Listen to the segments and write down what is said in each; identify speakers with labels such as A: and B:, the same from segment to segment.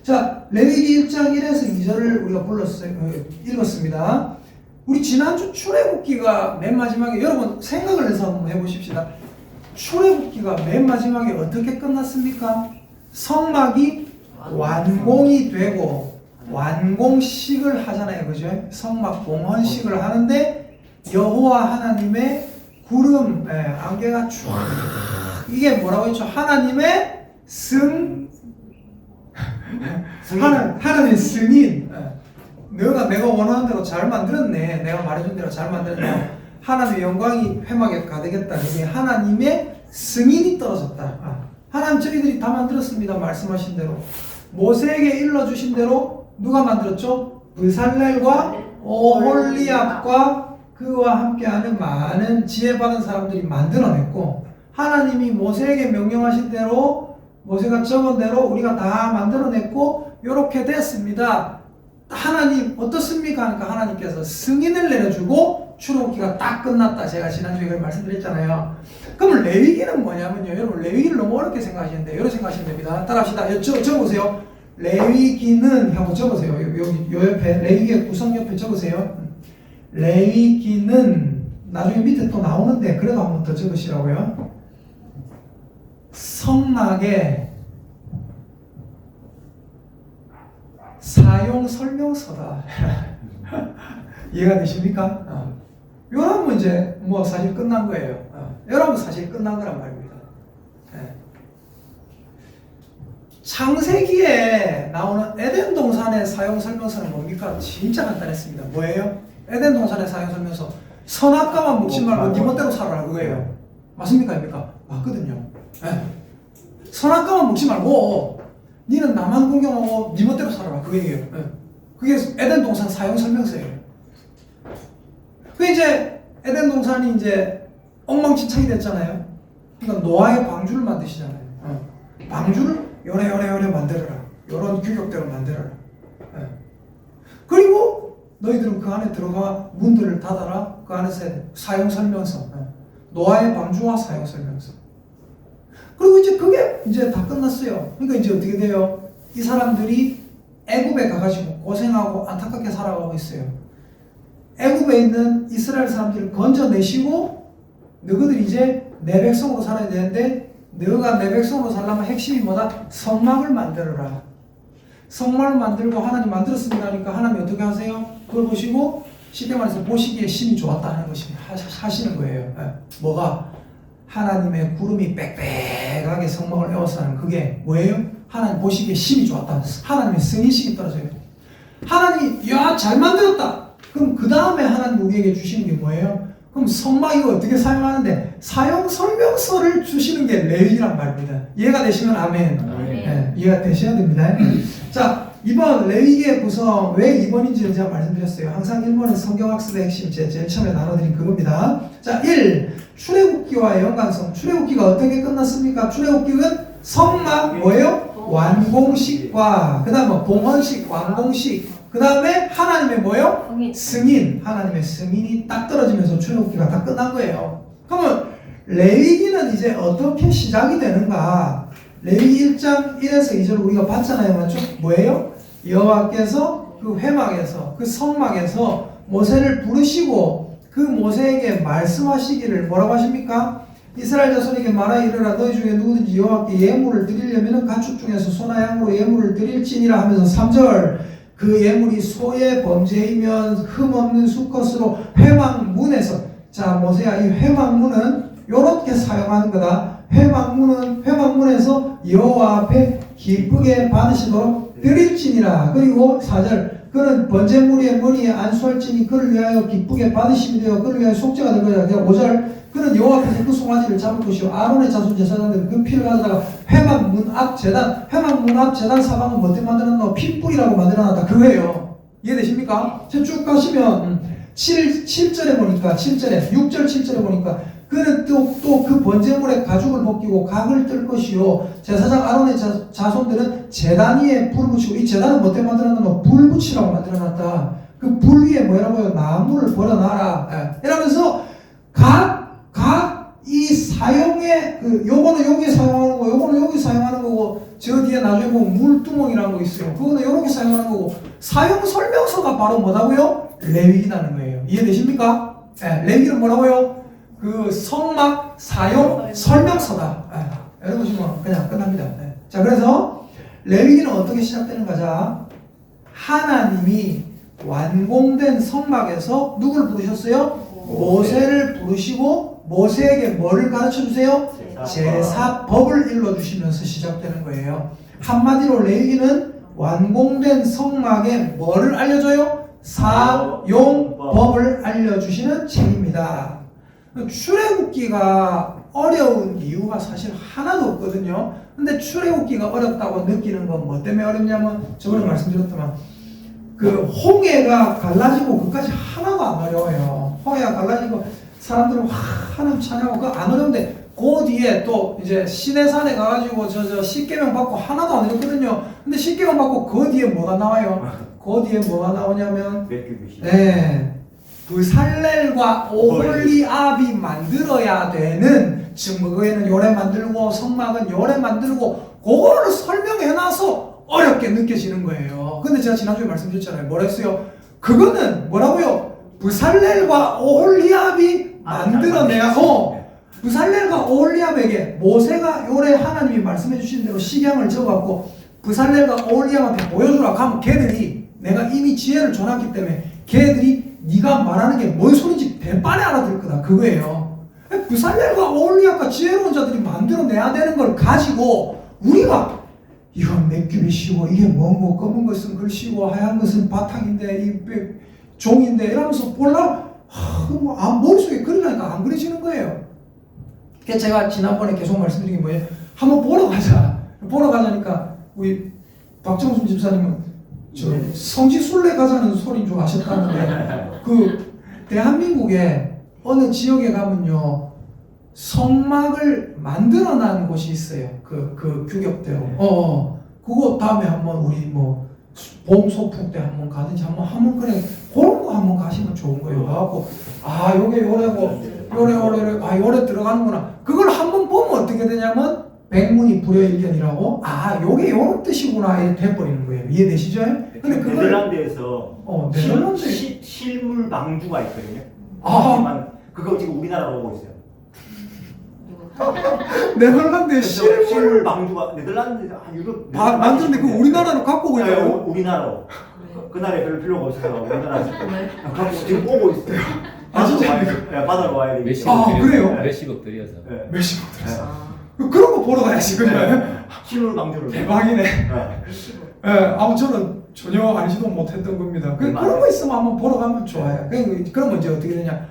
A: 자, 레위기 1장 1에서 2절을 우리가 읽었습니다. 우리 지난주 출애굽기가 맨 마지막에, 여러분 생각을 해서 한번 해보십시다. 출애굽기가 맨 마지막에 어떻게 끝났습니까? 성막이 완공이 되고 완공식을 하잖아요, 그죠? 성막 봉헌식을 하는데 여호와 하나님의 구름, 안개가 쫙, 이게 뭐라고 했죠? 하나님의 하나님의 승인. 내가 원하는 대로 잘 만들었네. 내가 말해준 대로 잘 만들었네. 하나님의 영광이 회막에 가득했다. 이게 하나님의 승인이 떨어졌다. 하나님 저희들이 다 만들었습니다. 말씀하신 대로. 모세에게 일러주신 대로 누가 만들었죠? 브살렐과 오홀리압과 그와 함께하는 많은 지혜받은 사람들이 만들어냈고, 하나님이 모세에게 명령하신 대로, 모세가 적은 대로 우리가 다 만들어냈고 이렇게 됐습니다. 하나님 어떻습니까? 하니까 하나님께서 승인을 내려주고 출애굽기가 딱 끝났다. 제가 지난주에 그걸 말씀드렸잖아요. 그럼 레위기는 뭐냐면요, 여러분 레위기를 너무 어렵게 생각하시는데 이렇게 생각하시면 됩니다. 따라합시다. 적어보세요. 레위기는 하고 적으세요. 여기 요 옆에 레위기의 구성 옆에 적으세요. 레위기는 나중에 밑에 또 나오는데 그래도 한번 더 적으시라고요. 성막의 사용 설명서다. 이해가 되십니까? 여러분 이제 뭐 사실 끝난 거예요. 여러분 사실 끝난 거란 말입니다. 창세기에 나오는 에덴 동산의 사용 설명서는 뭡니까? 진짜 간단했습니다. 뭐예요? 에덴 동산의 사용 설명서. 선악과만 먹지 말고 네 멋대로 살아라 그거예요. 맞습니까? 아닙니까? 맞거든요. 선악과만 먹지 말고 니는 나만 공경하고 네 멋대로 살아라 그 얘기예요. 그게 에덴 동산 사용 설명서예요. 그 이제 에덴 동산이 이제 엉망진창이 됐잖아요. 그러니까 노아의 방주를 만드시잖아요. 방주를 요래 만들어라. 요런 규격대로 만들어라. 그리고 너희들은 그 안에 들어가 문들을 닫아라. 그 안에서 사용 설명서. 노아의 방주와 사용 설명서. 그리고 이제 그게 이제 다 끝났어요. 그러니까 이제 어떻게 돼요? 이 사람들이 애굽에 가가지고 고생하고 안타깝게 살아가고 있어요. 애굽에 있는 이스라엘 사람들을 건져내시고 너희들이 이제 내 백성으로 살아야 되는데, 너가 내 백성으로 살려면 핵심이 뭐다? 성막을 만들어라. 성막을 만들고 하나님 만들었습니다 하니까 하나님이 어떻게 하세요? 그걸 보시고 쉽게 말해서 보시기에 심히 좋았다 하는 것이 하시는 거예요. 뭐가? 하나님의 구름이 빽빽하게 성막을 에워서 하는 그게 뭐예요? 하나님 보시기에 심히 좋았다. 하나님의 승인식이 떨어져요. 하나님이 야 잘 만들었다. 그럼 그 다음에 하나님 우리에게 주시는 게 뭐예요? 그럼 성막 이거 어떻게 사용하는데 사용 설명서를 주시는 게 레위기란 말입니다. 이해가 되시면 아멘. 이해가 되셔야 됩니다. 자, 이번 레위기의 구성 왜 2번인지 제가 말씀드렸어요. 항상 1번은 성경학습의 핵심 제일 처음에 나눠드린 그겁니다. 자, 1. 출애굽기와의 연관성. 출애굽기가 어떻게 끝났습니까? 출애굽기는 성막 뭐예요? 완공식과 그 다음에 봉헌식, 완공식, 그 다음에 하나님의 뭐예요? 승인. 하나님의 승인이 딱 떨어지면서 출애굽기가 다 끝난 거예요. 그러면 레위기는 이제 어떻게 시작이 되는가? 레위기 1장 1에서 2절 우리가 봤잖아요. 맞죠? 뭐예요? 여호와께서 그 회막에서 그 성막에서 모세를 부르시고 그 모세에게 말씀하시기를 뭐라고 하십니까? 이스라엘 자손에게 말하 이르라 너희 중에 누구든지 여호와께 예물을 드리려면 가축 중에서 소나 양으로 예물을 드릴지니라 하면서 3절 그 예물이 소의 범죄이면 흠없는 수컷으로 회막문에서, 자 모세야 이 회막문은 요렇게 사용하는 거다. 회막문에서 여호와 앞에 기쁘게 받으시도록 드릴지니라. 그리고 4절 그는 번제물의 머리에 안수할지니 그를 위하여 기쁘게 받으심이 되어 그를 위하여 속죄가 될 거다. 5절 그는 여호와 앞에서 그 송아지를 잡을 것이요 아론의 자손 제사장들은 그 피를 가져다가 회막문 앞 재단 사방은 뭐 어떻게 만들어놨노? 핏불이라고 만들어놨다. 그거예요. 이해되십니까? 쭉 가시면 7절에 보니까 7절에 6절 7절에 보니까 그는 또 그 번제물의 가죽을 벗기고 각을 뜰 것이요 제사장 아론의 자손들은 제단 위에 불을 붙이고, 이 제단은 뭐 때문에 만들어놨노? 불 붙이라고 만들어놨다. 그 불 위에 뭐라고요? 나무를 버려놔라. 이러면서 각 이 사용에 요거는 여기 사용하는 거, 요거는 여기 사용하는 거고, 저 뒤에 나중에 보면 물두멍이라는 거 있어요. 그거는 요렇게 사용하는 거고, 사용 설명서가 바로 뭐라고요? 레위기라는 거예요. 이해되십니까? 네, 레위기는 뭐라고요? 그 성막 사용 설명서다. 이런 거시면 그냥 끝납니다. 네. 자, 그래서 레위기는 어떻게 시작되는가? 자, 하나님이 완공된 성막에서 누구를 부르셨어요? 모세를 부르시고 모세에게 뭐를 가르쳐 주세요? 제사법을 일러주시면서 시작되는 거예요. 한마디로 레위기는 완공된 성막에 뭐를 알려줘요? 사용법을 알려주시는 책입니다. 출애굽기가 어려운 이유가 사실 하나도 없거든요. 근데 출애굽기가 어렵다고 느끼는 건 뭐 때문에 어렵냐면 저번에 말씀드렸지만 그 홍해가 갈라지고 그까지 하나도 안 어려워요. 홍해가 갈라지고 사람들은 하나님 찬양하고 그거 안 어려운데 그 뒤에 또 이제 시내산에 가가지고 저 십계명 받고 하나도 안 어렵거든요. 근데 십계명 받고 그 뒤에 뭐가 나와요? 그 뒤에 뭐가 나오냐면 네, 브살렐과 오홀리압이 만들어야 되는 증거에는 요래 만들고 성막은 요래 만들고 그거를 설명해놔서 어렵게 느껴지는 거예요. 근데 제가 지난주에 말씀드렸잖아요. 뭐라 했어요? 그거는 뭐라고요? 브살렐과 오홀리압이 만들어내야 브살렐과 오홀리압에게 모세가 요래 하나님이 말씀해 주신 대로 식양을 적어갖고 브살렐과 오홀리압한테 보여주라 하면 걔들이 내가 이미 지혜를 줘놨기 때문에 걔들이 네가 말하는 게 뭔 소리인지 대빠에 알아들 거다 그거예요. 브살렐과 오홀리압과 지혜로운 자들이 만들어내야 되는 걸 가지고 우리가 이건 맥규빗이고 이게 뭔고 검은 것은 글씨고 하얀 것은 바탕인데 이 종인데 이러면서 볼라 머릿속에 그리려니까 안 그려지는 거예요. 그래서 제가 지난번에 계속 말씀드린 게 뭐예요? 한번 보러 가자. 보러 가자니까 우리 박정순 집사님은 저 성지순례 가자는 소리인 줄 아셨다는데 그 대한민국에 어느 지역에 가면요 성막을 만들어놓은 곳이 있어요. 그 규격대로. 그거 다음에 한번 우리 뭐 봄 소풍 때 한번 가든지 한번 그냥 그런 거 한번 가시면 좋은 거예요. 가갖고 요게 요래고 요래 요래 들어가는구나. 그걸 한번 보면 어떻게 되냐면 백문이 불여일견이라고 요게 요런 뜻이구나 이렇게 돼버리는 거예요. 이해되시죠? 근데 그걸
B: 네덜란드에서
A: 네덜란드
B: 실물 방주가 있거든요. 그거 지금 우리나라로 오고 있어요.
A: 네덜란드에
B: 실물 방주가 네덜란드 유럽
A: 만드는데 그 우리나라로 갖고 오고 있다고?
B: 우리나라로. 그날에 별 필요가 없어서 우리나라 갖고 지금 오고 있어요.
A: 진짜?
B: 바다로 와야 돼.
A: 그래요?
C: 몇십억 들여서.
A: 몇십억 들여서. 그런 거 보러 가야지 그러면.
B: 실물 방주를.
A: 대박이네. 저는 전혀 알지도 못했던 겁니다. 그런 거 있으면 한번 보러 가면 좋아요. 그러면 이제 어떻게 되냐?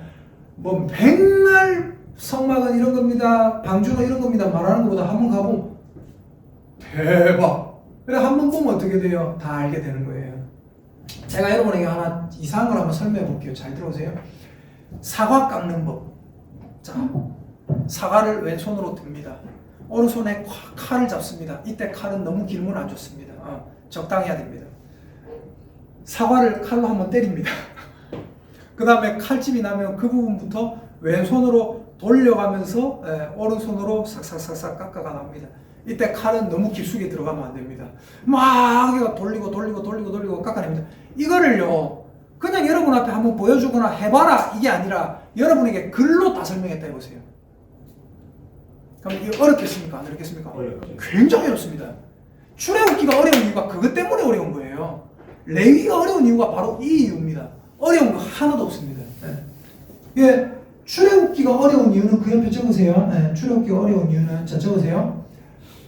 A: 뭐 백날 성막은 이런 겁니다. 방주는 이런 겁니다. 말하는 것보다 한번 가보면 대박. 그래 한번 보면 어떻게 돼요? 다 알게 되는 거예요. 제가 여러분에게 하나 이상한 걸 한번 설명해 볼게요. 잘 들어오세요. 사과 깎는 법. 자, 사과를 왼손으로 듭니다. 오른손에 칼을 잡습니다. 이때 칼은 너무 길면 안 좋습니다. 적당히 해야 됩니다. 사과를 칼로 한번 때립니다. 그 다음에 칼집이 나면 그 부분부터 왼손으로 돌려가면서 오른손으로 싹싹싹싹 깎아가 납니다. 이때 칼은 너무 깊숙이 들어가면 안 됩니다. 막 돌리고 깎아냅니다. 이거를요 그냥 여러분 앞에 한번 보여주거나 해봐라 이게 아니라 여러분에게 글로 다 설명했다 해보세요. 그럼 이게 어렵겠습니까? 안 어렵겠습니까? 굉장히 어렵습니다. 출애굽기가 어려운 이유가 그것 때문에 어려운 거예요. 레위기가 어려운 이유가 바로 이 이유입니다. 어려운 거 하나도 없습니다. 예, 출애굽기가 어려운 이유는 그 옆에 적으세요. 출애굽기가 어려운 이유는 자 적으세요.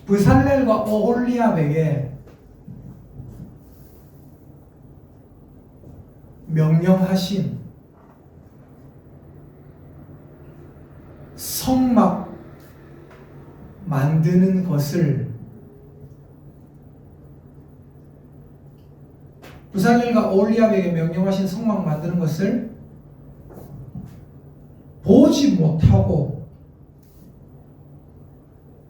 A: 브살렐과 오홀리압에게 명령하신 성막 만드는 것을 브살렐과 오홀리압에게 명령하신 성막 만드는 것을 보지 못하고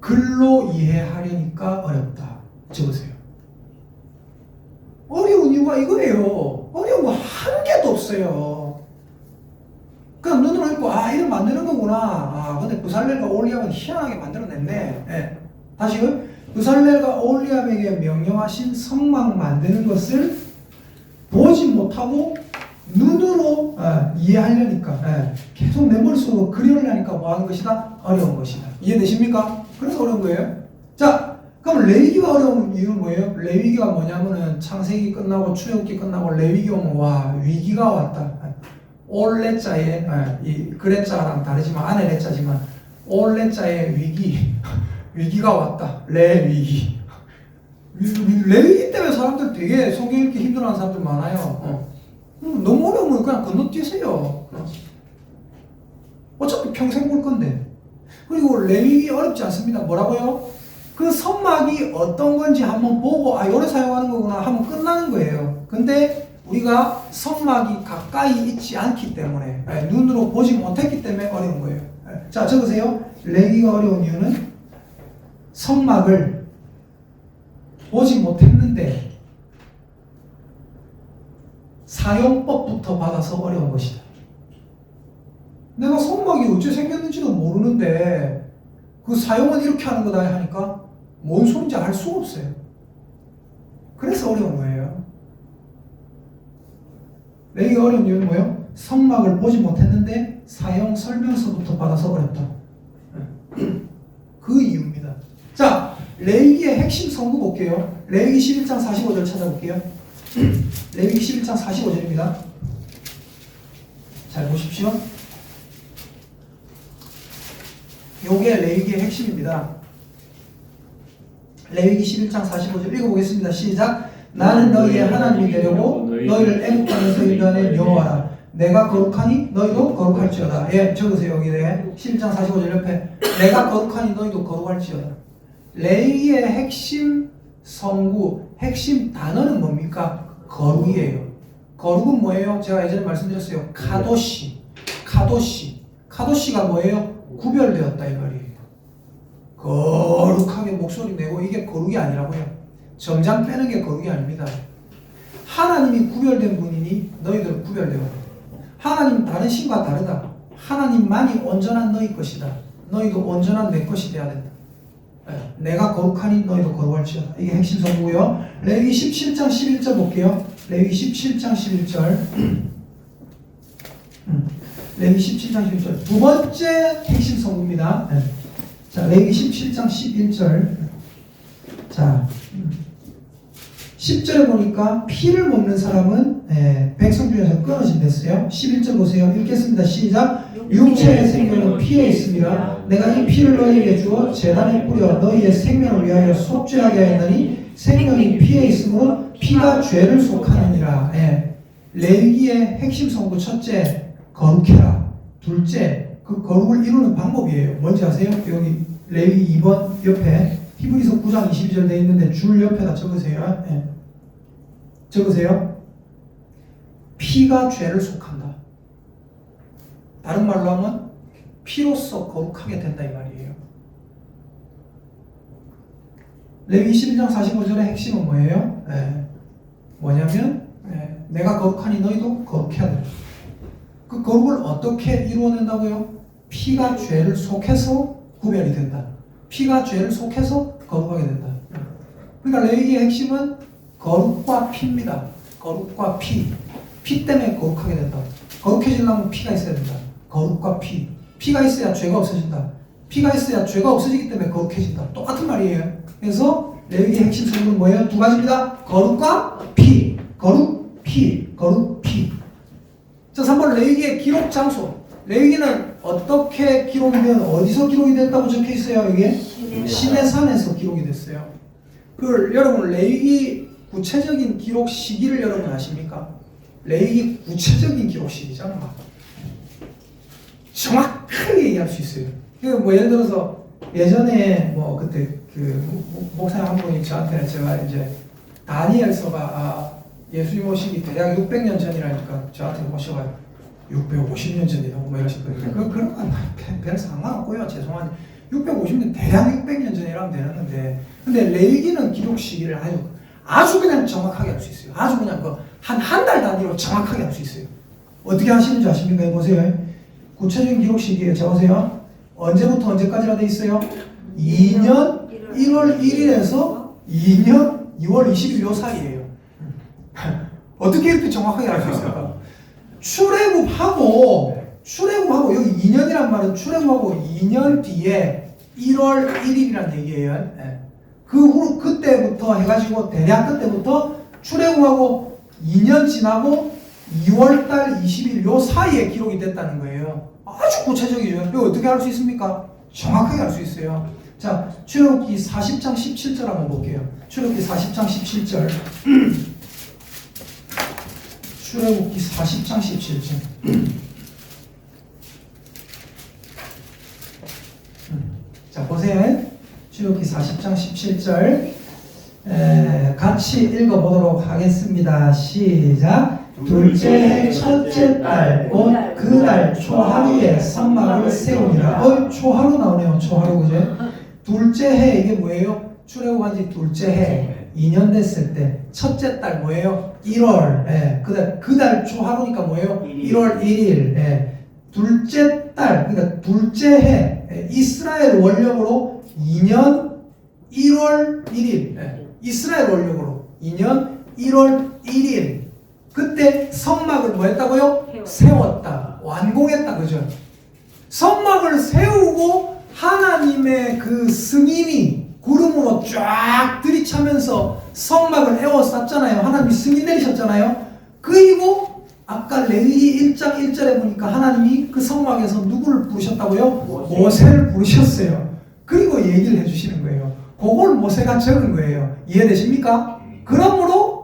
A: 글로 이해하려니까 어렵다. 적으세요. 어려운 이유가 이거예요. 어려운 거 한 개도 없어요. 그냥 눈으로 읽고 이름 만드는 거구나. 아, 근데 부살렐과 오홀리압은 희한하게 만들어냈네. 예. 다시요. 부살렐과 오홀리압에게 명령하신 성막 만드는 것을 보지 못하고 눈으로 이해하려니까 계속 내 머릿속으로 그리려니까 뭐 하는 것이다? 어려운 것이다. 이해되십니까? 그래서 어려운 거예요. 자, 그럼 레위기가 어려운 이유는 뭐예요? 레위기가 뭐냐면은 창세기 끝나고 출애굽기 끝나고 레위기 오면 와 위기가 왔다. 올레자의 이 그레자랑 다르지만 안에 레자지만 올레자의 위기가 왔다. 레위기. 레위기 때문에 사람들 되게 성경 읽기 힘들어하는 사람들 많아요. 너무 어려우면 그냥 건너뛰세요. 어차피 평생 볼 건데. 그리고 레위기 어렵지 않습니다. 뭐라고요? 그 선막이 어떤 건지 한번 보고 요래 사용하는 거구나 하면 끝나는 거예요. 근데 우리가 선막이 가까이 있지 않기 때문에 눈으로 보지 못했기 때문에 어려운 거예요. 자, 적으세요. 레위기가 어려운 이유는 선막을 보지 못했는데 사용법부터 받아서 어려운 것이다. 내가 선막이 어째 생겼는지도 모르는데 그 사용은 이렇게 하는 거다 하니까 뭔 소린지 알 수가 없어요. 그래서 어려운 거예요. 레위기가 어려운 이유는 뭐예요? 선막을 보지 못했는데 사용 설명서부터 받아서 어렵다. 그 이유입니다. 자, 레위기의 핵심 성구 볼게요. 레위기 11장 45절 찾아볼게요. 레위기 11장 45절입니다. 잘 보십시오. 요게 레위기의 핵심입니다. 레위기 11장 45절 읽어보겠습니다. 시작. 나는 너희의 하나님이 되려고 너희를 애국하면서 인도하는 여호와라. 내가 거룩하니 너희도 거룩할지어다. 예, 적으세요. 여기에 11장 45절 옆에 내가 거룩하니 너희도 거룩할지어다. 레위기의 핵심 성구, 핵심 단어는 뭡니까? 거룩이에요. 거룩은 뭐예요? 제가 예전에 말씀드렸어요. 카도시. 카도시가 뭐예요? 구별되었다 이 말이에요. 거룩하게 목소리 내고 이게 거룩이 아니라고요. 점장 빼는 게 거룩이 아닙니다. 하나님이 구별된 분이니 너희들은 구별되어. 하나님 다른 신과 다르다. 하나님만이 온전한 너희 것이다. 너희도 온전한 내 것이 돼야 된다. 내가 거룩하니 너희도 거룩할지어다. 이게 핵심 성구고요. 레위기 17장 11절 볼게요. 레위기 17장 11절. 레위기 17장 11절. 두 번째 핵심 성구입니다. 자, 레위기 17장 11절. 자, 10절에 보니까 피를 먹는 사람은 백성 중에서 끊어진댔어요. 11절 보세요. 읽겠습니다. 시작. 육체의 생명은 피에 있습니다. 내가 이 피를 너희에게 주어 제단에 뿌려 너희의 생명을 위하여 속죄하게 하였나니 생명이 피에 있으므로 피가 죄를 속하느니라. 레위기의 핵심 성구 첫째, 거룩해라. 둘째, 그 거룩을 이루는 방법이에요. 뭔지 아세요? 여기 레위기 2번 옆에 히브리서 9장 22절 돼 있는데 줄 옆에다 적으세요. 적으세요. 피가 죄를 속한다. 다른 말로 하면 피로써 거룩하게 된다 이 말이에요. 레위기 11장 45절의 핵심은 뭐예요? 뭐냐면 내가 거룩하니 너희도 거룩해야 된다. 그 거룩을 어떻게 이루어낸다고요? 피가 죄를 속해서 구별이 된다. 피가 죄를 속해서 거룩하게 된다. 그러니까 레위기의 핵심은 거룩과 피입니다. 거룩과 피. 피 때문에 거룩하게 된다. 거룩해지려면 피가 있어야 된다. 거룩과 피. 피가 있어야 죄가 없어진다. 피가 있어야 죄가 없어지기 때문에 거룩해진다. 똑같은 말이에요. 그래서 레위기의 핵심 성분은 뭐예요? 두 가지입니다. 거룩과 피. 거룩, 피. 거룩, 피. 자, 3번 레위기의 기록 장소. 레위기는 어떻게 기록이 되면 어디서 기록이 됐다고 적혀 있어요? 이게 시내산에서 기록이 됐어요. 여러분 레위기 구체적인 기록 시기를 여러분 아십니까? 레위기 구체적인 기록 시기잖아. 정확하게 얘기할 수 있어요. 뭐 예를 들어서 예전에 뭐 그때 그 목사님 한 분이 저한테 제가 이제 다니엘서가 예수님 오시기 대략 600년 전이라니까 저한테 오셔가지고 650년 전이라고 뭐 이러시거든요. 그런 건 별 상관없고요. 죄송하니 650년 대략 600년 전이라면 되는데 근데 레위기는 기록 시기를 아주 그냥 정확하게 할 수 있어요. 아주 그냥 한 달 단위로 정확하게 할 수 있어요. 어떻게 하시는지 아십니까? 보세요. 구체적인 기록 시기에 자 보세요. 언제부터 언제까지라 돼 있어요? 2년 1월 1일에서 2년 2월 20일 요 사이예요. 어떻게 이렇게 정확하게 알 수 있을까? 출애굽하고 여기 2년이란 말은 출애굽하고 2년 뒤에 1월 1일이란 얘기예요. 예. 그 후 그때부터 해가지고 대략 그때부터 출애굽하고 2년 지나고 2월달 20일 요 사이에 기록이 됐다는 거예요. 아주 구체적이죠. 이거 어떻게 알 수 있습니까? 정확하게 알 수 있어요. 자, 출애굽기 40장 17절 한번 볼게요. 출애굽기 40장 17절. 출애굽기 40장 17절. 자, 보세요. 출애굽기 40장 17절. 같이 읽어보도록 하겠습니다. 시작. 둘째 해 첫째 달 곧 그 달 초하루에 성막을 세우니라. 초하루 나오네요. 초하루 그죠? 둘째 해 이게 뭐예요? 출애굽한 지 둘째 해 2년 됐을 때 첫째 달 뭐예요? 1월. 그 달 초하루니까 뭐예요? 1월 1일. 둘째 달 그러니까 둘째 해 이스라엘 원력으로 2년 1월 1일. 이스라엘 원력으로 2년 1월 1일. 그때 성막을 뭐 했다고요? 세웠다. 완공했다. 그죠? 성막을 세우고 하나님의 그 승인이 구름으로 쫙 들이차면서 성막을 에워쌌잖아요. 하나님이 승인 내리셨잖아요. 그리고 아까 레위기 1장 1절에 보니까 하나님이 그 성막에서 누구를 부르셨다고요? 모세를 부르셨어요. 그리고 얘기를 해주시는 거예요. 그걸 모세가 적은 거예요. 이해되십니까? 그러므로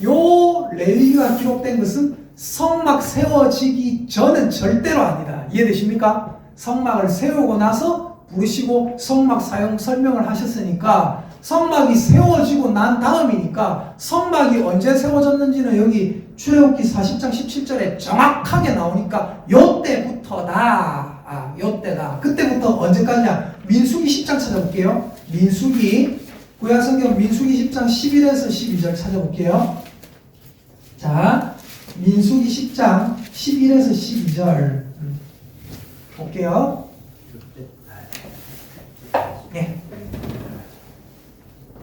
A: 요 레위기가 기록된 것은 성막 세워지기 전은 절대로 아니다. 이해되십니까? 성막을 세우고 나서 부르시고 성막 사용 설명을 하셨으니까 성막이 세워지고 난 다음이니까 성막이 언제 세워졌는지는 여기 출애굽기 40장 17절에 정확하게 나오니까 요때부터다. 요때다. 그때부터 언제까지냐? 민수기 10장 찾아볼게요. 민수기 구약성경 민수기 10장 11에서 12절 찾아볼게요. 자, 민수기 10장 11에서 12절 볼게요. 네.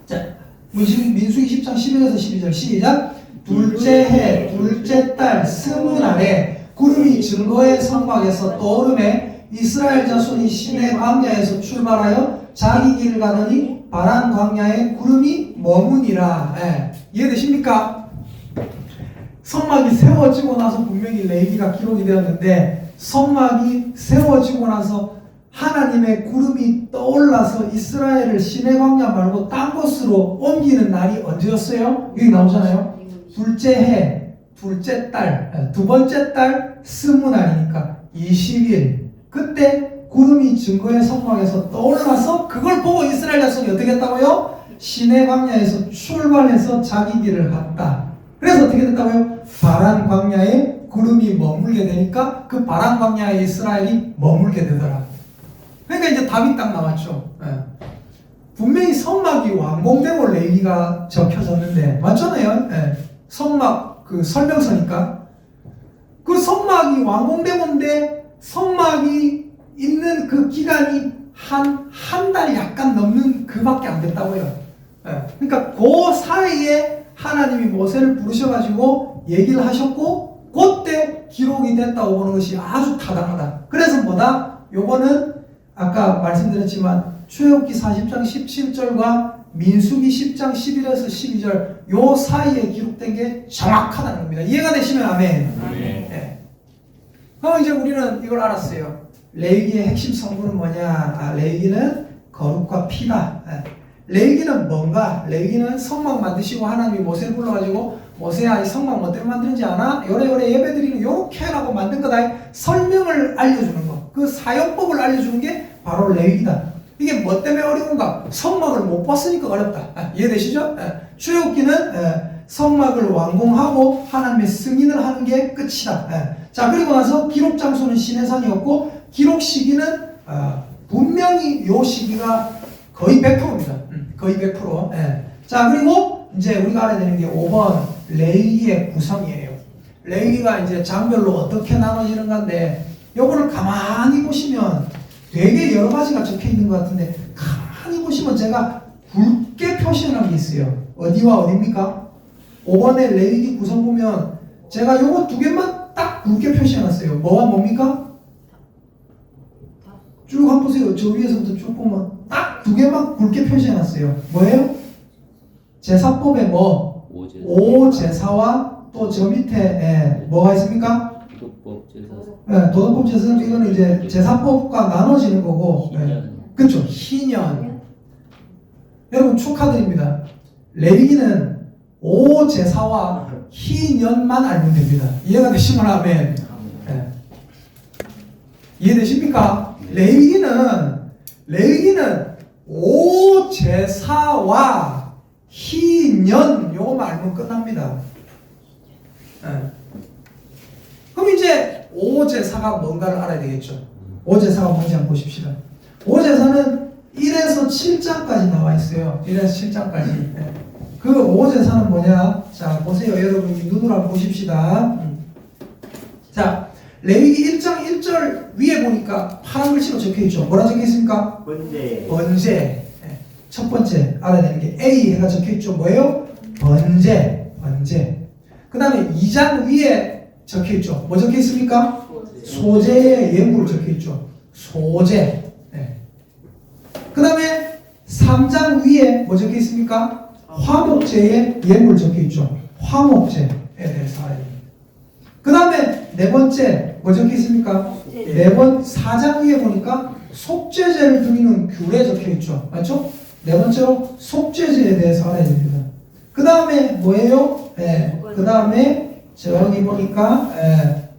A: 자, 민수기 10장 11에서 12절 시작. 둘째 해 둘째 달 스무 날에 구름이 증거의 성막에서 떠오르매 이스라엘 자손이 시내 광야에서 출발하여 자기 길을 가더니 바란 광야에 구름이 머무니라. 이해되십니까? 성막이 세워지고 나서 분명히 레위기가 기록이 되었는데 성막이 세워지고 나서 하나님의 구름이 떠올라서 이스라엘을 시내 광야 말고 딴 곳으로 옮기는 날이 언제였어요? 여기 나오잖아요. 둘째 해, 둘째 달, 두 번째 달 스무 날이니까 20일. 그때 구름이 증거의 성막에서 떠올라서 그걸 보고 이스라엘 자손이 어떻게 했다고요? 시내 광야에서 출발해서 자기 길을 갔다. 그래서 어떻게 됐다고요? 바란 광야에 구름이 머물게 되니까 그 바란 광야에 이스라엘이 머물게 되더라. 그러니까 이제 답이 딱 나왔죠. 분명히 성막이 완공되고 레위기가 적혀졌는데 맞잖아요. 성막 그 설명서니까 그 성막이 완공되는데 성막이 있는 그 기간이 한 달 약간 넘는 그밖에 안 됐다고요. 그러니까 그 사이에 하나님이 모세를 부르셔가지고 얘기를 하셨고 그때 기록이 됐다고 보는 것이 아주 타당하다. 그래서 뭐다? 요거는 아까 말씀드렸지만 출애굽기 40장 17절과 민수기 10장 11에서 12절 요 사이에 기록된 게 정확하다는 겁니다. 이해가 되시면 아멘. 그럼 이제 우리는 이걸 알았어요. 레위기의 핵심 성분은 뭐냐? 레위기는 거룩과 피다. 레위기는 뭔가? 레위기는 성막 만드시고 하나님이 모세를 불러가지고 모세야 이 성막 뭐 때문에 만드는지 아나? 요래 예배드리는 요렇게 하라고 만든 거다. 설명을 알려주는 거. 그 사용법을 알려주는 게 바로 레위기다. 이게 뭐 때문에 어려운가? 성막을 못 봤으니까 어렵다. 이해되시죠? 출애굽기는 성막을 완공하고 하나님의 승인을 하는 게 끝이다. 자, 그리고 나서 기록 장소는 시내산이었고 기록 시기는 분명히 요 시기가 거의 100%입니다. 거의 100%. 자, 그리고 이제 우리가 알아야 되는 게 5번 레위기의 구성이에요. 레위기가 이제 장별로 어떻게 나눠지는 건데 요거를 가만히 보시면 되게 여러 가지가 적혀 있는 것 같은데 가만히 보시면 제가 굵게 표시한 게 있어요. 어디와 어디입니까? 5번에 레위기 구성 보면 제가 요거 두 개만 딱 굵게 표시해놨어요. 뭐와 뭡니까? 쭉 한번 보세요. 저 위에서부터 쭉 보면 딱 두 개만 굵게 표시해놨어요. 뭐예요? 제사법에 뭐? 오제사와 또 저 밑에 뭐가 있습니까?
C: 도덕법 제사.
A: 네, 도덕법 제사는 이거는 이제 제사법과 나눠지는 거고, 그렇죠? 희년. 여러분 축하드립니다. 레위기는 오제사와 희년만 알면 됩니다. 이해가 되시면 아멘. 네. 이해되십니까? 레위기는 오제사와 희년 요거만 알면 끝납니다. 네. 그럼 이제 오제사가 뭔가를 알아야 되겠죠. 오제사가 뭔지 한번 보십시다. 오제사는 1에서 7장까지 나와 있어요. 1에서 7장까지. 네. 그 오제사는 뭐냐? 자, 보세요. 여러분 눈으로 한번 보십시다. 자, 레위기 1장 1절 위에 보니까 파란 글씨로 적혀 있죠. 뭐라 적혀 있습니까? 번제. 네. 첫 번째 알아야 되는 게 A 해가 적혀 있죠. 뭐예요? 번제. 그 다음에 2장 위에 적혀 있죠. 뭐 적혀 있습니까? 소제의 예물 적혀 있죠. 소제. 네. 그 다음에 3장 위에 뭐 적혀 있습니까? 화목제의 예물 적혀 있죠. 화목제에 대해서 알아야 됩니다. 그 다음에 네 번째 뭐 적혀 있습니까? 4장 위에 보니까 속죄제를 드리는 규례 적혀 있죠. 맞죠? 네 번째로 속죄제에 대해서 알아야 됩니다. 그 다음에 뭐예요? 그 다음에 저기 보니까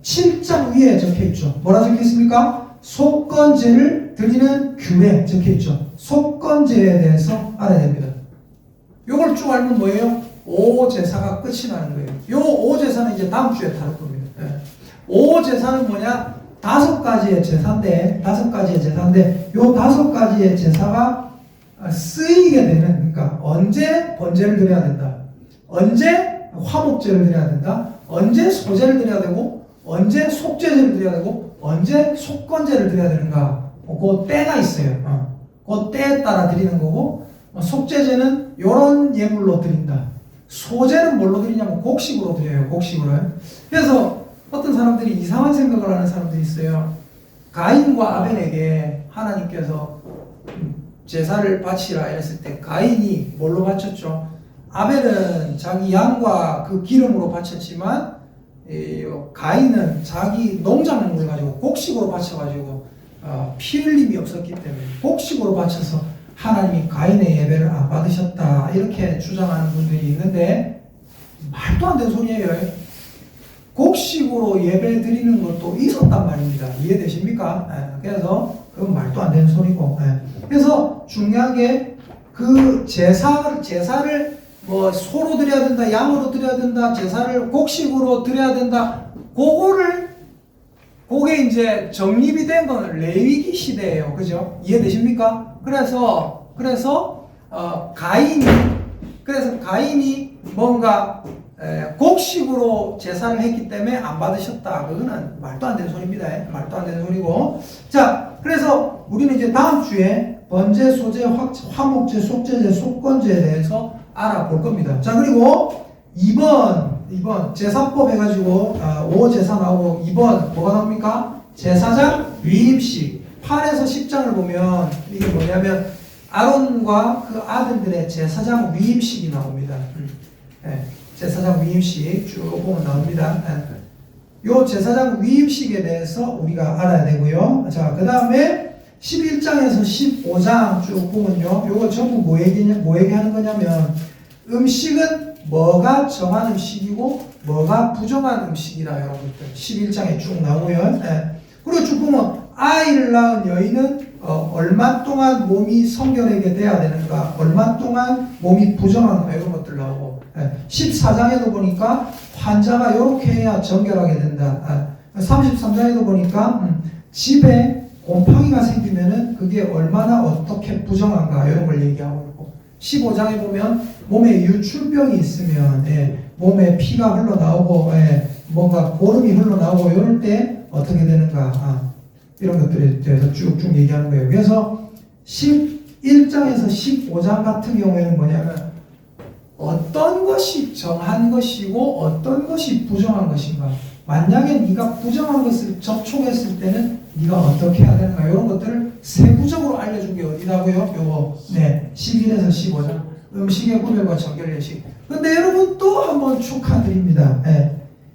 A: 7장 위에 적혀 있죠. 뭐라 적혀 있습니까? 속건제를 드리는 규례 적혀 있죠. 속건제에 대해서 알아야 됩니다. 요걸 쭉 알면 뭐예요? 오제사가 끝이 나는 거예요. 요 오제사는 이제 다음 주에 다룰 겁니다. 오제사는 뭐냐? 5가지의 제사인데, 요 5가지의 제사가 쓰이게 되는, 그러니까 언제 번제를 드려야 된다, 언제 화목제를 드려야 된다, 언제 소제를 드려야 되고, 언제 속죄제를 드려야 되고, 언제 속건제를 드려야 되는가, 그 때가 있어요. 그 때에 따라 드리는 거고, 속죄제는 요런 예물로 드린다. 소제는 뭘로 드리냐면 곡식으로 드려요. 곡식으로. 그래서 어떤 사람들이 이상한 생각을 하는 사람들이 있어요. 가인과 아벨에게 하나님께서 제사를 바치라 이랬을 때 가인이 뭘로 바쳤죠? 아벨은 자기 양과 그 기름으로 바쳤지만 가인은 자기 농작물을 가지고 곡식으로 바쳐가지고 피 흘림이 없었기 때문에 곡식으로 바쳐서 하나님이 가인의 예배를 안 받으셨다 이렇게 주장하는 분들이 있는데 말도 안 되는 소리예요. 곡식으로 예배 드리는 것도 있었단 말입니다. 이해되십니까? 그래서 그건 말도 안 되는 소리고. 그래서 중요한 게 그 제사를 뭐 소로 드려야 된다, 양으로 드려야 된다, 제사를 곡식으로 드려야 된다. 그게 이제 정립이 된 건 레위기 시대예요. 그죠? 이해되십니까? 그래서 가인이 뭔가 곡식으로 제사를 했기 때문에 안 받으셨다. 그거는 말도 안 되는 소리입니다. 말도 안 되는 소리고. 자, 그래서 우리는 이제 다음 주에 번제, 소제, 화목제, 속죄제, 속건제에 대해서 알아볼 겁니다. 자, 그리고 2번 제사법 해가지고 5제사 나오고 2번 뭐가 나옵니까? 제사장 위임식. 8에서 10장을 보면 이게 뭐냐면 아론과 그 아들들의 제사장 위임식이 나옵니다. 제사장 위임식 쭉 보면 나옵니다. 요 제사장 위임식에 대해서 우리가 알아야 되고요. 자, 그 다음에 11장에서 15장 쭉 보면요. 요거 전부 뭐 얘기하는 거냐면 음식은 뭐가 정한 음식이고 뭐가 부정한 음식이다. 여러분들 11장에 쭉 나오고요. 그리고 쭉 보면 아이를 낳은 여인은 얼마 동안 몸이 성결하게 돼야 되는가, 얼마 동안 몸이 부정한가 이런 것들 나오고 14장에도 보니까 환자가 이렇게 해야 정결하게 된다. 33장에도 보니까 집에 곰팡이가 생기면은 그게 얼마나 어떻게 부정한가 이런 걸 얘기하고 있고 15장에 보면 몸에 유출병이 있으면 몸에 피가 흘러나오고 뭔가 보름이 흘러나오고 이럴 때 어떻게 되는가 이런 것들에 대해서 쭉쭉 얘기하는 거예요. 그래서 11장에서 15장 같은 경우에는 뭐냐면 어떤 것이 정한 것이고 어떤 것이 부정한 것인가, 만약에 네가 부정한 것을 접촉했을 때는 네가 어떻게 해야 되는가, 이런 것들을 세부적으로 알려준 게 어디라고요? 요거 11에서 15장 음식의 구별과 정결 예식. 근데 여러분 또 한번 축하드립니다.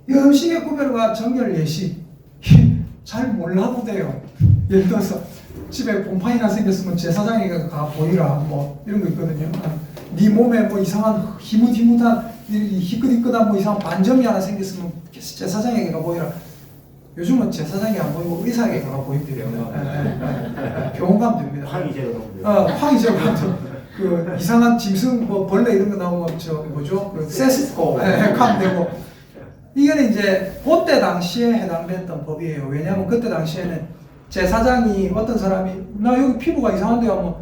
A: 이 음식의 구별과 정결 예식 잘 몰라도 돼요. 예를 들어서 집에 곰팡이가 생겼으면 제사장에게 가 보이라 뭐 이런 거 있거든요. 네 몸에 뭐 이상한 희뭇희뭇한 희끗희끗한 뭐 이상한 반점이 하나 생겼으면 제사장에게 가 보이라. 요즘은 제사장이 안 보이고 의사에게 가 보인대요. 병원 가면 됩니다.
B: 황이제로 넣으면
A: 황이제로 그 이상한 짐승 뭐 벌레 이런 거 나오면 저 뭐죠? 그 세스코 가면 되고. 이거는 이제 그때 당시에 해당됐던 법이에요. 왜냐하면 그때 당시에는 제사장이 어떤 사람이 나 여기 피부가 이상한데 하면,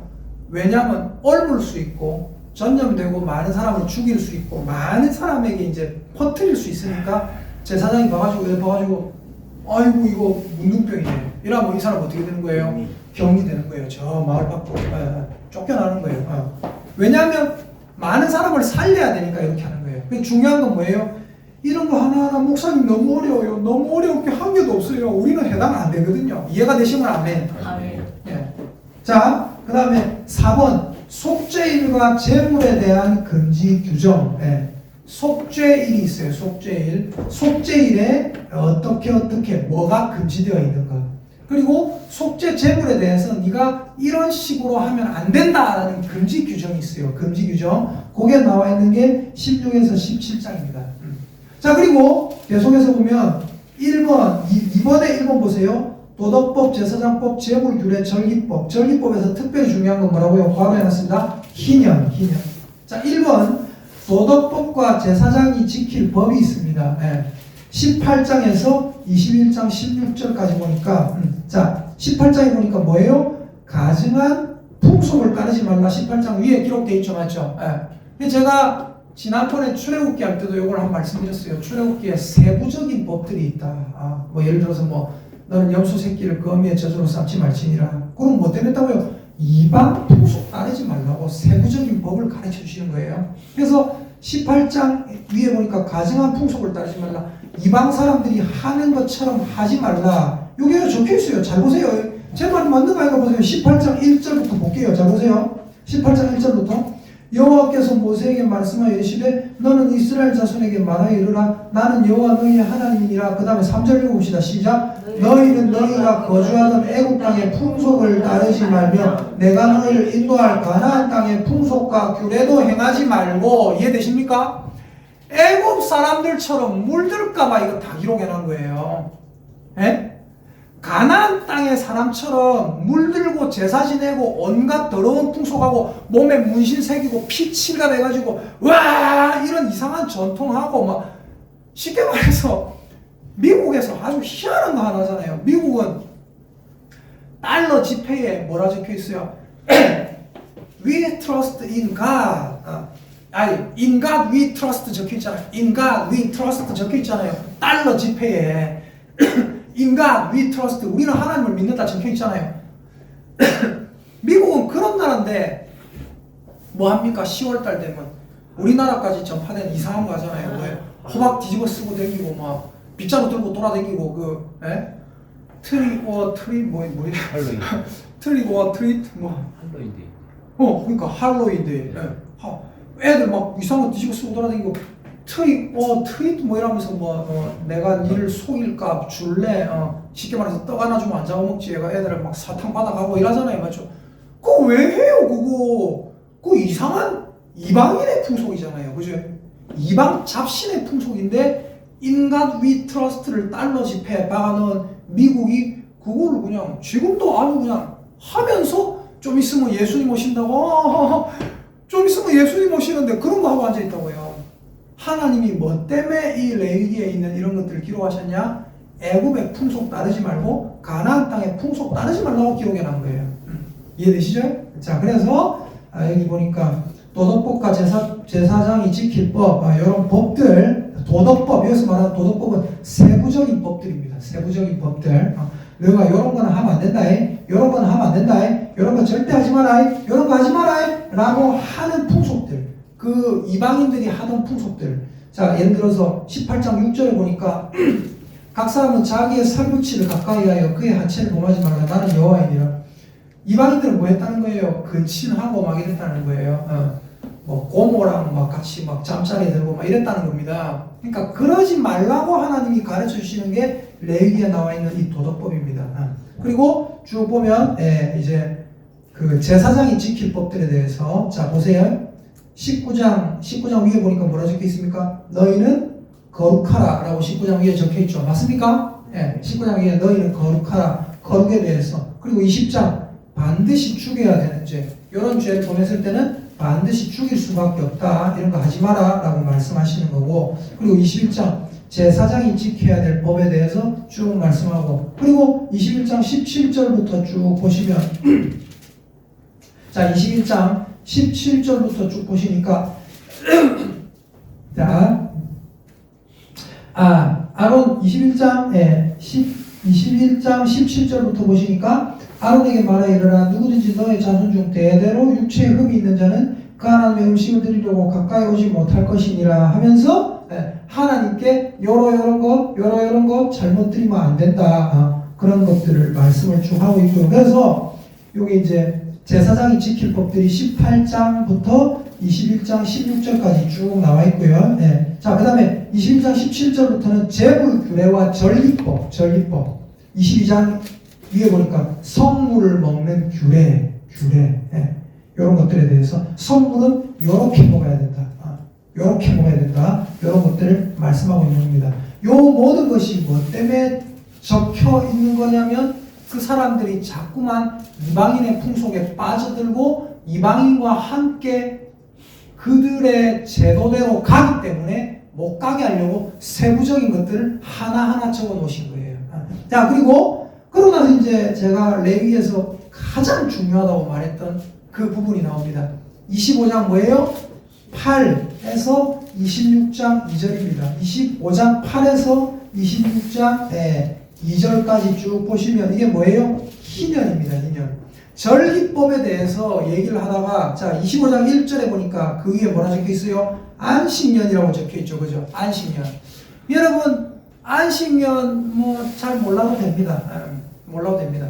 A: 왜냐하면 옮을 수 있고 전염되고 많은 사람을 죽일 수 있고 많은 사람에게 이제 퍼뜨릴 수 있으니까 제사장이 봐가지고 아이고 이거 문둥병이네 이러면 이 사람 어떻게 되는 거예요? 병이 되는 거예요. 저 마을 밖으로 쫓겨나는 거예요. 왜냐하면 많은 사람을 살려야 되니까 이렇게 하는 거예요. 중요한 건 뭐예요? 이런 거 하나하나 목사님 너무 어려워요. 너무 어려운 게 한 개도 없어요. 우리는 해당 안 되거든요. 이해가 되시면 아멘. 예. 자, 그 다음에 4번 속죄일과 제물에 대한 금지 규정. 속죄일이 있어요. 속죄일. 속죄일에 어떻게 뭐가 금지되어 있는가. 그리고 속죄 제물에 대해서 네가 이런 식으로 하면 안 된다라는 금지 규정이 있어요. 금지 규정. 그게 나와 있는 게 16에서 17장입니다. 자, 그리고 계속해서 보면 1번, 2번에 1번 보세요. 도덕법, 제사장법, 제물규례, 절기법. 절기법에서 특별히 중요한 건 뭐라고요? 괄호 해놨습니다. 희년. 자, 1번 도덕법과 제사장이 지킬 법이 있습니다. 18장에서 21장 16절까지 보니까 자, 18장에 보니까 뭐예요? 가증한 풍속을 따르지 말라. 18장 위에 기록되어 있죠. 맞죠? 제가 지난번에 출애굽기 할 때도 이걸 한 말씀드렸어요. 출애굽기에 세부적인 법들이 있다. 뭐 예를 들어서 뭐 너는 염소 새끼를 그 어미의 젖으로 삼지 말지니라. 그럼 뭐 때문에다고요? 이방 풍속 따르지 말라고 세부적인 법을 가르쳐 주시는 거예요. 그래서 18장 위에 보니까 가증한 풍속을 따르지 말라. 이방 사람들이 하는 것처럼 하지 말라. 여기에 적혀 있어요. 잘 보세요. 제 말 맞는 거 아닌가 보세요. 18장 1절부터 볼게요. 잘 보세요. 18장 1절부터 여호와께서 모세에게 말씀하여 이르시되 너는 이스라엘 자손에게 말하여 이르라. 나는 여호와 너희의 하나님이니라. 그 다음에 3절 읽어봅시다. 시작. 너희는 너희가 거주하던 애국 땅의 풍속을 따르지 말며 내가 너희를 인도할 가나안 땅의 풍속과 규례도 행하지 말고. 이해되십니까? 애국 사람들처럼 물들까봐 이거 다 기록해놓은 거예요. 가나안 땅의 사람처럼 물들고 제사 지내고 온갖 더러운 풍속하고 몸에 문신 새기고 피칠갑 해가지고 와 이런 이상한 전통하고 막 쉽게 말해서 미국에서 아주 희한한 거 하나잖아요. 미국은 달러 지폐에 뭐라 적혀 있어요? We trust in God. in God we trust 적혀 있잖아요. in God we trust 적혀 있잖아요. 달러 지폐에 in God we trust. 우리는 하나님을 믿는다 적혀 있잖아요. 미국은 그런 나라인데 뭐 합니까? 10월달 되면 우리나라까지 전파된 이상한 거 하잖아요. 호박 뒤집어 쓰고 다니고 막 빗자루 들고 돌아다니고 트리 그러니까 할로윈데이. 애들 막 이상한 거 뒤집어 쓰고 돌아다니고 트윗 뭐 이러면서 내가 니를 속일까 줄래 쉽게 말해서 떡 하나 주면 안 잡아먹지. 얘가 애들을 막 사탕 받아가고 이러잖아요. 맞죠? 그거 왜 해요? 그거 이상한 이방인의 풍속이잖아요. 그죠? 이방 잡신의 풍속인데 인간 위 트러스트를 달러 지폐에 박아놓은 미국이 그거를 그냥 지금도 아주 그냥 하면서 좀 있으면 예수님 오신다고 좀 있으면 예수님 오시는데 그런 거 하고 앉아있다고요. 하나님이 뭐 때문에 이 레위기에 있는 이런 것들을 기록하셨냐? 애굽의 풍속 따르지 말고 가나안 땅의 풍속 따르지 말라고 기록해 놓은 거예요. 이해되시죠? 자, 그래서 여기 보니까 도덕법과 제사장이 지킬 법 이런 법들 도덕법, 여기서 말하는 도덕법은 세부적인 법들입니다. 세부적인 법들. 너가 이런 거는 하면 안 된다. 이런 거는 하면 안 된다. 이런 거 절대 하지 마라. 이런 거 하지 마라. 라고 하는 풍속들. 그 이방인들이 하던 풍속들. 자, 예를 들어서 18장 6절에 보니까 각 사람은 자기의 살부치를 가까이 하여 그의 하체를 범하지 말라. 나는 여호와이니라. 이방인들은 뭐 했다는 거예요? 근친하고 막 이랬다는 거예요. 뭐 고모랑 막 같이 막 잠자리 들고 막 이랬다는 겁니다. 그러니까 그러지 말라고 하나님이 가르쳐 주시는 게 레위기에 나와 있는 이 도덕법입니다. 그리고 쭉 보면 이제 그 제사장이 지킬 법들에 대해서 자 보세요. 19장 위에 보니까 뭐라 적혀 있습니까? 너희는 거룩하라 라고 19장 위에 적혀 있죠. 맞습니까? 19장 위에 너희는 거룩하라. 거룩에 대해서. 그리고 20장 반드시 죽여야 되는 죄. 이런 죄를 범했을 때는 반드시 죽일 수밖에 없다. 이런 거 하지 마라 라고 말씀하시는 거고, 그리고 21장 제사장이 지켜야 될 법에 대해서 쭉 말씀하고, 그리고 21장 17절부터 쭉 보시면 자 21장 17절부터 쭉 보시니까 자 아론 21장 17절부터 보시니까 아론에게 말하 이르라 누구든지 너의 자손 중 대대로 육체에 흠이 있는 자는 그 하나님의 음식을 드리려고 가까이 오지 못할 것이니라 하면서 하나님께 이런 것 잘못 드리면 안 된다. 그런 것들을 말씀을 쭉 하고 있고요. 그래서 여기 이제 제사장이 지킬 법들이 18장부터 21장 16절까지 쭉 나와 있고요. 자, 그 다음에 21장 17절부터는 제물 규례와 전리법. 22장 위에 보니까 성물을 먹는 규례. 이런 것들에 대해서 성물은 이렇게 먹어야 된다. 이렇게 먹어야 된다. 이런 것들을 말씀하고 있는 겁니다. 이 모든 것이 뭐 때문에 적혀 있는 거냐면 그 사람들이 자꾸만 이방인의 풍속에 빠져들고 이방인과 함께 그들의 제도대로 가기 때문에 못 가게 하려고 세부적인 것들을 하나하나 적어 놓으신 거예요. 자, 그리고 그러고 나서 이제 제가 레위기에서 가장 중요하다고 말했던 그 부분이 나옵니다. 25장 뭐예요? 8에서 26장 2절입니다. 25장 8에서 26장 2절까지 쭉 보시면 이게 뭐예요? 희년입니다. 희년. 절기법에 대해서 얘기를 하다가 자 25장 1절에 보니까 그 위에 뭐라 적혀 있어요? 안식년이라고 적혀 있죠. 그죠? 안식년. 여러분 안식년 뭐 잘 몰라도 됩니다. 몰라도 됩니다.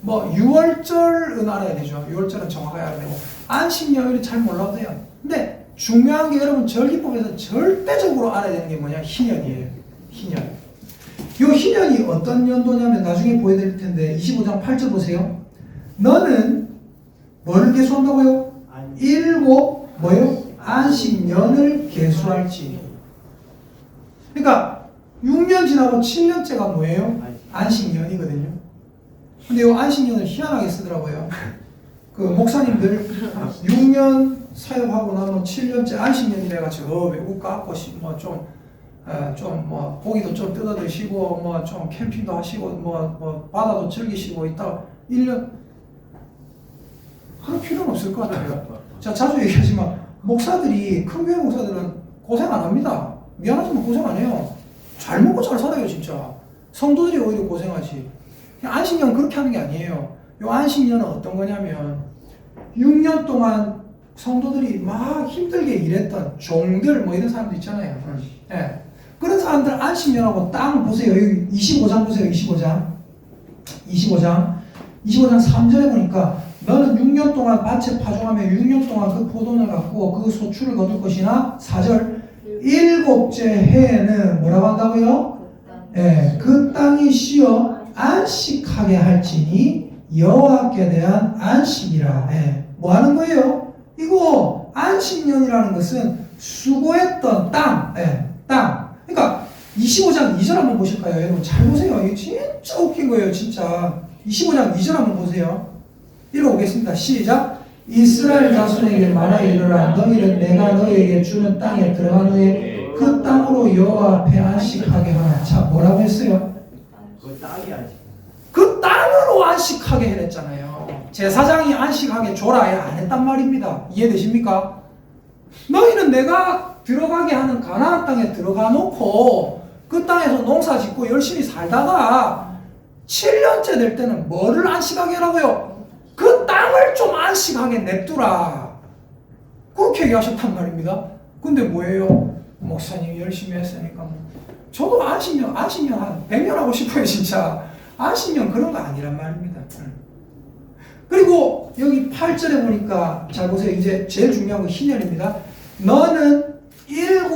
A: 뭐 6월절은 알아야 되죠. 6월절은 정확하게 알아야 되고 안식년을 잘 몰라도 돼요. 근데 중요한 게 여러분 절기법에서 절대적으로 알아야 되는 게 뭐냐? 희년이에요. 희년. 이 희년이 어떤 연도냐면 나중에 보여드릴 텐데 25장 8절 보세요. 너는 뭐를 계수한다고요? 일곱 뭐요? 안식년을 계수할지. 그러니까 6년 지나고 7년째가 뭐예요? 안식년이거든요. 근데 이 안식년을 희한하게 쓰더라고요. 그 목사님들 6년 사역하고 나면 7년째 안식년이래가지고 외국 가고 뭐 고기도 좀 뜯어 드시고 뭐 좀 캠핑도 하시고 뭐 바다도 즐기시고 있다가 1년 할 필요는 없을 것 같아요. 제가 자주 얘기하지만 목사들이 큰 교회 목사들은 고생 안 합니다. 미안하지만 고생 안 해요. 잘 먹고 잘 살아요 진짜. 성도들이 오히려 고생하지. 안식년 그렇게 하는 게 아니에요. 이 안식년은 어떤 거냐면 6년 동안 성도들이 막 힘들게 일했던 종들 뭐 이런 사람들 있잖아요. 그런 사람들 안식년하고 딱 보세요. 여기 25장 보세요. 25장 3절에 보니까 너는 6년 동안 밭에 파종하며 6년 동안 그 포도를 가꾸어 그 소출을 거둘 것이나 4절 7째 해에는 뭐라고 한다고요? 그 땅이 쉬어 안식하게 할지니 여호와께 대한 안식이라. 뭐 하는 거예요? 이거 안식년이라는 것은 수고했던 땅. 그러니까 25장 2절 한번 보실까요? 여러분 잘 보세요. 이게 진짜 웃긴 거예요. 진짜 25장 2절 한번 보세요. 읽어보겠습니다. 시작. 이스라엘 자손에게 말하 이르라 너희는 내가 너희에게 주는 땅에 들어간 후에 그 땅으로 여호와 앞에 안식하게 하라. 자, 뭐라고 했어요? 그 땅으로 안식하게 해냈잖아요. 제사장이 안식하게 줘라 안 했단 말입니다. 이해되십니까? 너희는 내가 들어가게 하는 가나안 땅에 들어가 놓고 그 땅에서 농사 짓고 열심히 살다가 7년째 될 때는 뭐를 안식하게 하라고요? 그 땅을 좀 안식하게 냅두라. 그렇게 얘기하셨단 말입니다. 근데 뭐예요? 목사님이 열심히 했으니까 뭐. 저도 안식년 한 100년 하고 싶어요. 진짜 안식년 그런 거 아니란 말입니다. 그리고 여기 8절에 보니까 잘 보세요. 이제 제일 중요한 건 희년입니다. 너는 7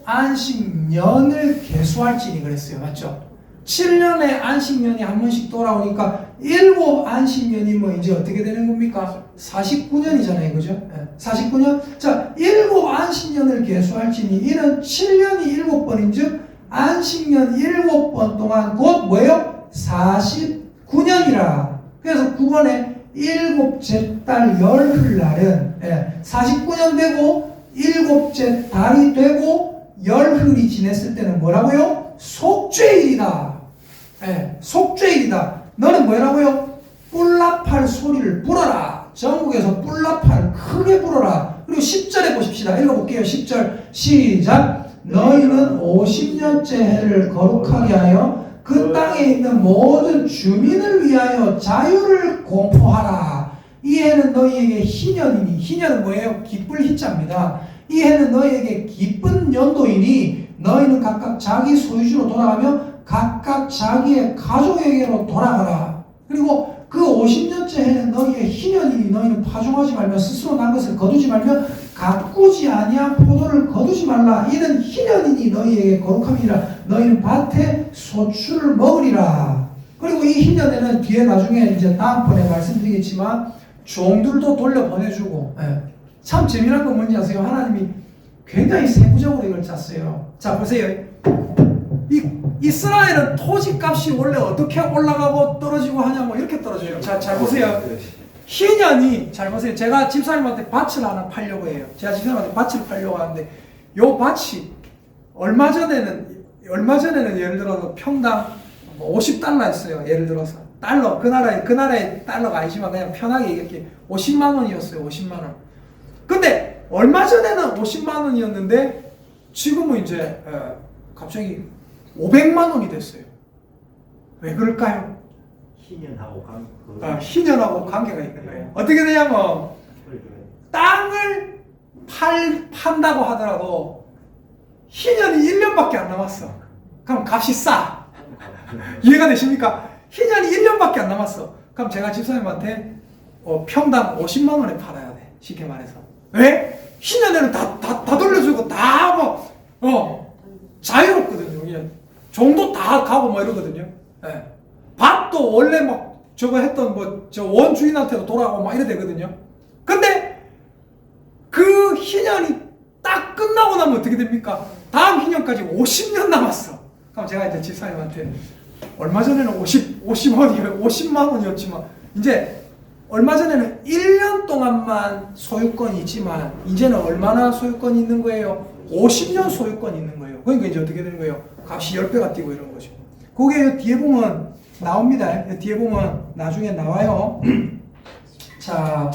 A: 안식년을 계수할지니 그랬어요. 맞죠? 7년에 안식년이 한 번씩 돌아오니까 7 안식년이면 이제 어떻게 되는 겁니까? 49년이잖아요. 그죠? 49년? 자, 7 안식년을 계수할지니 이는 7년이 7번인 즉 안식년 7번 동안 곧 뭐예요? 49년이라. 그래서 9번에 일곱째 달 열흘날은 49년 되고 일곱째 달이 되고 열흘이 지냈을 때는 뭐라고요? 속죄일이다. 속죄일이다. 너는 뭐라고요? 뿔라팔 소리를 불어라. 전국에서 뿔라팔 크게 불어라. 그리고 10절에 보십시다. 읽어볼게요. 10절 시작. 너희는 50년째 해를 거룩하게 하여 그 땅에 있는 모든 주민을 위하여 자유를 공포하라. 이 해는 너희에게 희년이니, 희년은 뭐예요? 기쁠 희자입니다. 이 해는 너희에게 기쁜 연도이니 너희는 각각 자기 소유지로 돌아가며 각각 자기의 가족에게로 돌아가라. 그리고 그 50년째 해는 너희의 희년이니 너희는 파종하지 말며 스스로 난 것을 거두지 말며 가꾸지 아니한 포도를 거두지 말라. 이는 희년이니 너희에게 거룩함이라. 너희는 밭에 소출을 먹으리라. 그리고 이 희년에는 뒤에 나중에 이제 다음번에 말씀드리겠지만 종들도 돌려보내주고, 참 재미난 건 뭔지 아세요? 하나님이 굉장히 세부적으로 이걸 짰어요. 자 보세요. 이스라엘은 토지값이 원래 어떻게 올라가고 떨어지고 하냐고 이렇게 떨어져요. 자, 잘 보세요. 희년이, 잘 보세요. 제가 집사님한테 밭을 하나 팔려고 해요. 제가 집사님한테 밭을 팔려고 하는데 요 밭이 얼마 전에는 예를 들어서 평당 50달러였어요. 예를 들어서 달러, 그 나라의 달러가 아니지만 그냥 편하게 이렇게 50만 원이었어요. 50만 원. 근데 얼마 전에는 50만 원이었는데 지금은 이제 갑자기 500만 원이 됐어요. 왜 그럴까요? 희년하고 관계가 있는 거예요. 어떻게 되냐면 땅을 판다고 하더라도 희년이 1년밖에 안 남았어. 그럼 값이 싸. 이해가 되십니까? 희년이 1년밖에 안 남았어. 그럼 제가 집사님한테 평당 50만 원에 팔아야 돼. 쉽게 말해서. 왜? 희년에는 다 돌려주고 다 자유롭거든요. 그냥 종도 다 가고 뭐 이러거든요. 밭도 원래 막 저거 했던 저 원주인한테도 돌아가고 막 이래 되거든요. 근데 그 희년이 딱 끝나고 나면 어떻게 됩니까? 다음 희년까지 50년 남았어. 그럼 제가 이제 집사님한테 얼마 전에는 50만 원이었지만 이제 얼마 전에는 1년 동안만 소유권이 있지만 이제는 얼마나 소유권이 있는 거예요? 50년 소유권이 있는 거예요. 그러니까 이제 어떻게 되는 거예요? 값이 10배가 뛰고 이런 거죠. 그게 뒤에 보면 나옵니다. 뒤에 보면 나중에 나와요. 자,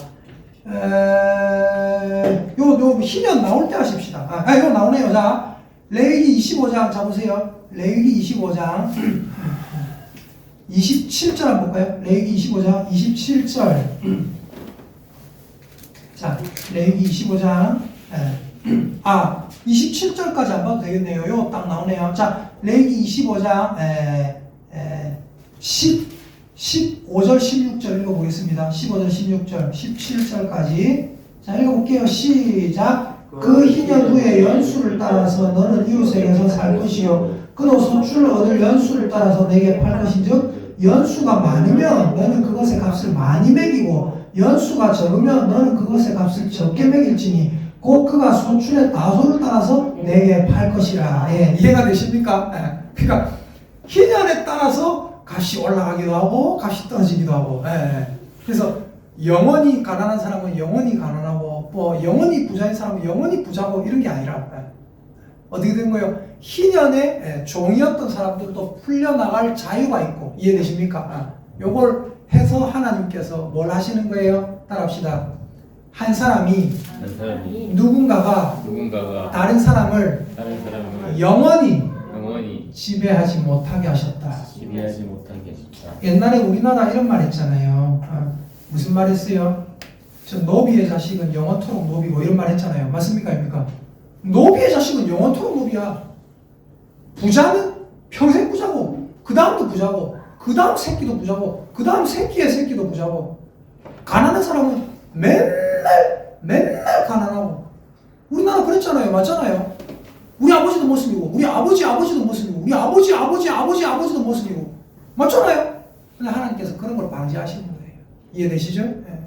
A: 요 희년 나올 때 하십시다. 요 나오네요. 자, 레위기 25장 잡으세요. 레위기 25장 27절 한번 볼까요? 레위기 25장 27절. 자, 레위기 25장 27절까지 안 봐도 되겠네요. 요 딱 나오네요. 자, 레위기 25장 15절 16절 읽어보겠습니다. 15절 16절 17절까지 자 읽어볼게요. 시작. 그 희년 후에 연수를 따라서 너는 이웃에게서 살 것이요 그도 소출을 얻을 연수를 따라서 내게 팔 것인즉 연수가 많으면 너는 그것의 값을 많이 매기고 연수가 적으면 너는 그것의 값을 적게 매길지니 곧 그가 소출의 다소를 따라서 내게 팔 것이라. 이해가 되십니까? 그러니까 희년에 따라서 값이 올라가기도 하고 값이 떨어지기도 하고. 그래서 영원히 가난한 사람은 영원히 가난하고 뭐 영원히 부자인 사람은 영원히 부자고 이런 게 아니라 어떻게 된 거예요? 희년에 종이었던 사람들도 풀려나갈 자유가 있고. 이해되십니까? 요걸 해서 하나님께서 뭘 하시는 거예요? 따라합시다. 한 사람이
C: 한 사람이
A: 누군가가
C: 누군가가
A: 다른 사람을
C: 다른 사람을
A: 영원히
C: 영원히
A: 지배하지 못하게 하셨다.
C: 지배하지 못하게 하셨다.
A: 옛날에 우리나라 이런 말 했잖아요. 무슨 말 했어요? 저 노비의 자식은 영원토록 노비고 이런 말 했잖아요. 맞습니까? 아닙니까? 노비의 자식은 영원토록 노비야. 부자는 평생 부자고 그 다음도 부자고 그 다음 새끼도 부자고 그 다음 새끼의 새끼도 부자고 가난한 사람은 맨날 가난하고 우리나라 그랬잖아요. 맞잖아요. 우리 아버지도 모슬리고 우리 아버지도 모슬리고 우리 아버지도 모슬리고 맞잖아요. 근데 하나님께서 그런 걸 방지하시는 거예요. 이해되시죠? 네.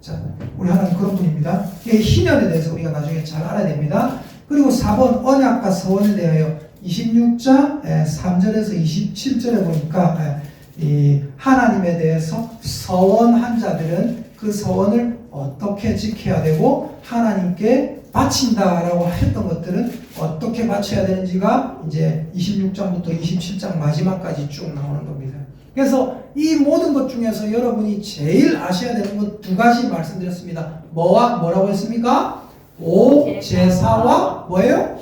A: 자, 우리 하나님 그런 분입니다. 이 희년에 대해서 우리가 나중에 잘 알아야 됩니다. 그리고 4번 언약과 서원에 대하여 26장 3절에서 27절에 보니까 이 하나님에 대해서 서원한 자들은 그 서원을 어떻게 지켜야 되고 하나님께 바친다라고 했던 것들은 어떻게 바쳐야 되는지가 이제 26장부터 27장 마지막까지 쭉 나오는 겁니다. 그래서 이 모든 것 중에서 여러분이 제일 아셔야 되는 것 두 가지 말씀드렸습니다. 뭐라고 했습니까? 오제사와 뭐예요?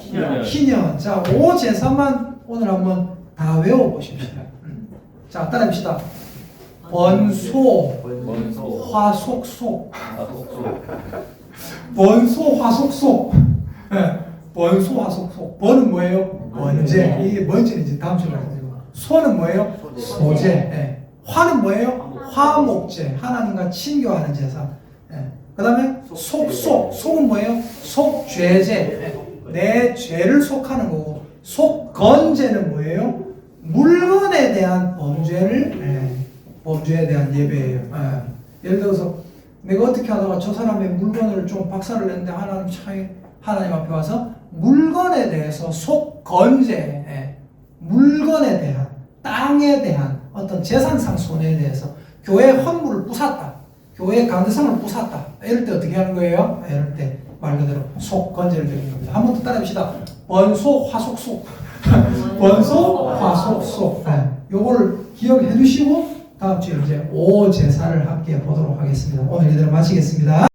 A: 희년. 자, 오제사만 오늘 한번 다 외워보십시다. 자, 따라합시다. 번소, 화속속. 번소, 화속속. 번소, 화속속. 번은 뭐예요? 번제. 이게 번제는 이제 다음 주에 말씀드리고. 소는 뭐예요? 소제. 화는 뭐예요? 화목제. 하나님과 친교하는 제사. 그 다음에 속속. 속은 뭐예요? 속죄제. 내 죄를 속하는 거고. 속건제는 뭐예요? 물건에 대한 범죄에 대한 예배예요. 예를 들어서 내가 어떻게 하다가 저 사람의 물건을 좀 박살을 냈는데 하나님 앞에 와서 물건에 대해서 속건제, 물건에 대한, 땅에 대한 어떤 재산상 손해에 대해서 교회 헌물을 부쉈다, 교회 강대상을 부쉈다, 이럴 때 어떻게 하는 거예요? 이럴 때 말 그대로 속건제를 드리는 겁니다. 한 번 더 따라합시다. 번소 화속속. 번소 화속속. 요거를 기억해 두시고 다음 주에 이제 오제사를 함께 보도록 하겠습니다. 오늘 이대로 마치겠습니다.